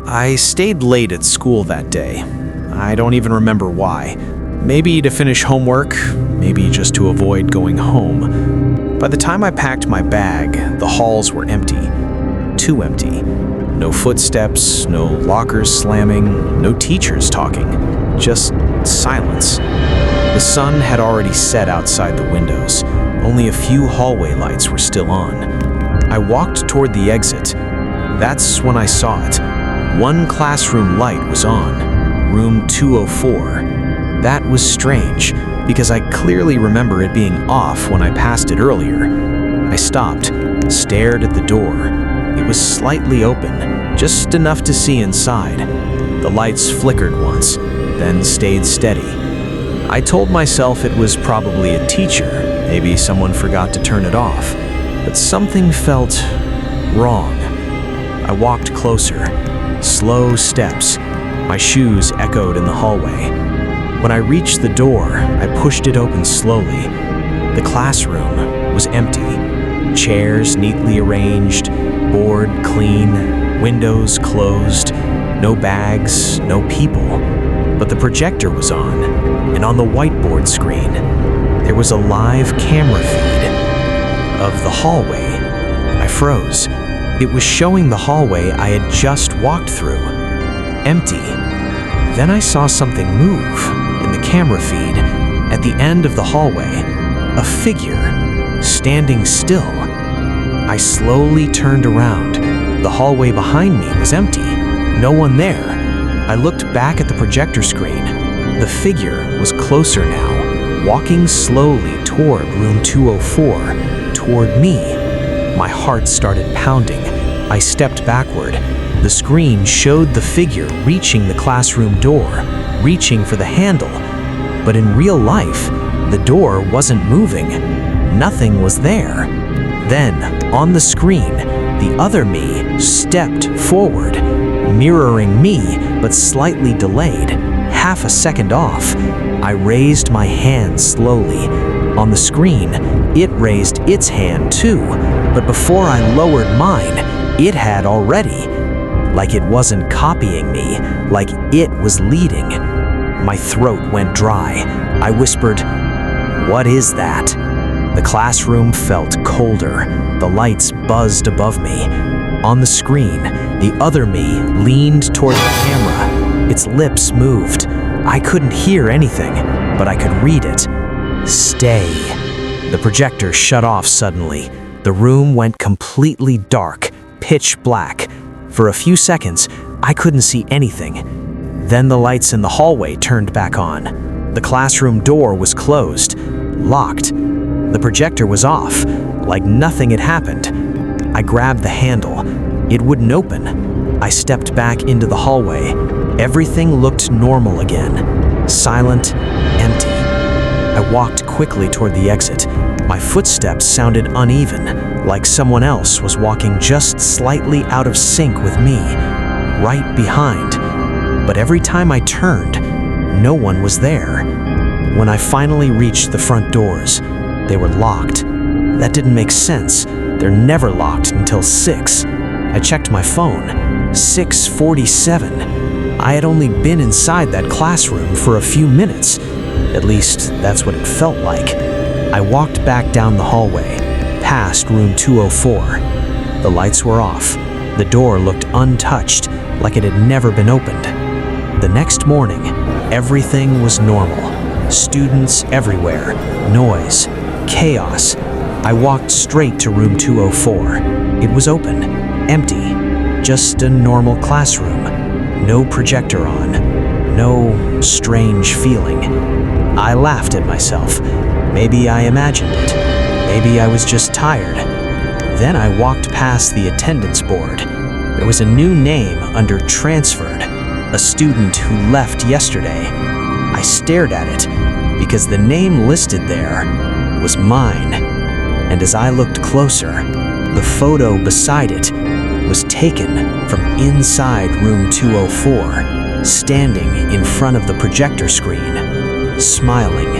I stayed late at school that day. I don't even remember why. Maybe to finish homework, maybe just to avoid going home. By the time I packed my bag, the halls were empty. Too empty. No footsteps, no lockers slamming, no teachers talking. Just silence. The sun had already set outside the windows. Only a few hallway lights were still on. I walked toward the exit. That's when I saw it. One classroom light was on, room 204. That was strange, because I clearly remember it being off when I passed it earlier. I stopped, stared at the door. It was slightly open, just enough to see inside. The lights flickered once, then stayed steady. I told myself it was probably a teacher, maybe someone forgot to turn it off, but something felt wrong. I walked closer. Slow steps. My shoes echoed in the hallway. When I reached the door, I pushed it open slowly. The classroom was empty. Chairs neatly arranged, board clean, windows closed, no bags, no people. But the projector was on, and on the whiteboard screen, there was a live camera feed of the hallway. I froze. It was showing the hallway I had just walked through. Empty. Then I saw something move in the camera feed. At the end of the hallway, a figure standing still. I slowly turned around. The hallway behind me was empty. No one there. I looked back at the projector screen. The figure was closer now, walking slowly toward room 204, toward me. My heart started pounding. I stepped backward. The screen showed the figure reaching the classroom door, reaching for the handle. But in real life, the door wasn't moving. Nothing was there. Then, on the screen, the other me stepped forward, mirroring me, but slightly delayed, half a second off. I raised my hand slowly. On the screen, it raised its hand too, but before I lowered mine, it had already. Like it wasn't copying me, like it was leading. My throat went dry. I whispered, "What is that?" The classroom felt colder. The lights buzzed above me. On the screen, the other me leaned toward the camera. Its lips moved. I couldn't hear anything, but I could read it. "Stay." The projector shut off suddenly. The room went completely dark, pitch black. For a few seconds, I couldn't see anything. Then the lights in the hallway turned back on. The classroom door was closed, locked. The projector was off, like nothing had happened. I grabbed the handle. It wouldn't open. I stepped back into the hallway. Everything looked normal again. Silent, empty. I walked quickly toward the exit. My footsteps sounded uneven, like someone else was walking just slightly out of sync with me, right behind. But every time I turned, no one was there. When I finally reached the front doors, they were locked. That didn't make sense. They're never locked until 6. I checked my phone. 6:47. I had only been inside that classroom for a few minutes. At least, that's what it felt like. I walked back down the hallway, past room 204. The lights were off. The door looked untouched, like it had never been opened. The next morning, everything was normal. Students everywhere, noise, chaos. I walked straight to room 204. It was open, empty, just a normal classroom. No projector on, no strange feeling. I laughed at myself. Maybe I imagined it. Maybe I was just tired. Then I walked past the attendance board. There was a new name under transferred, a student who left yesterday. I stared at it because the name listed there was mine. And as I looked closer, the photo beside it was taken from inside room 204, standing in front of the projector screen, smiling.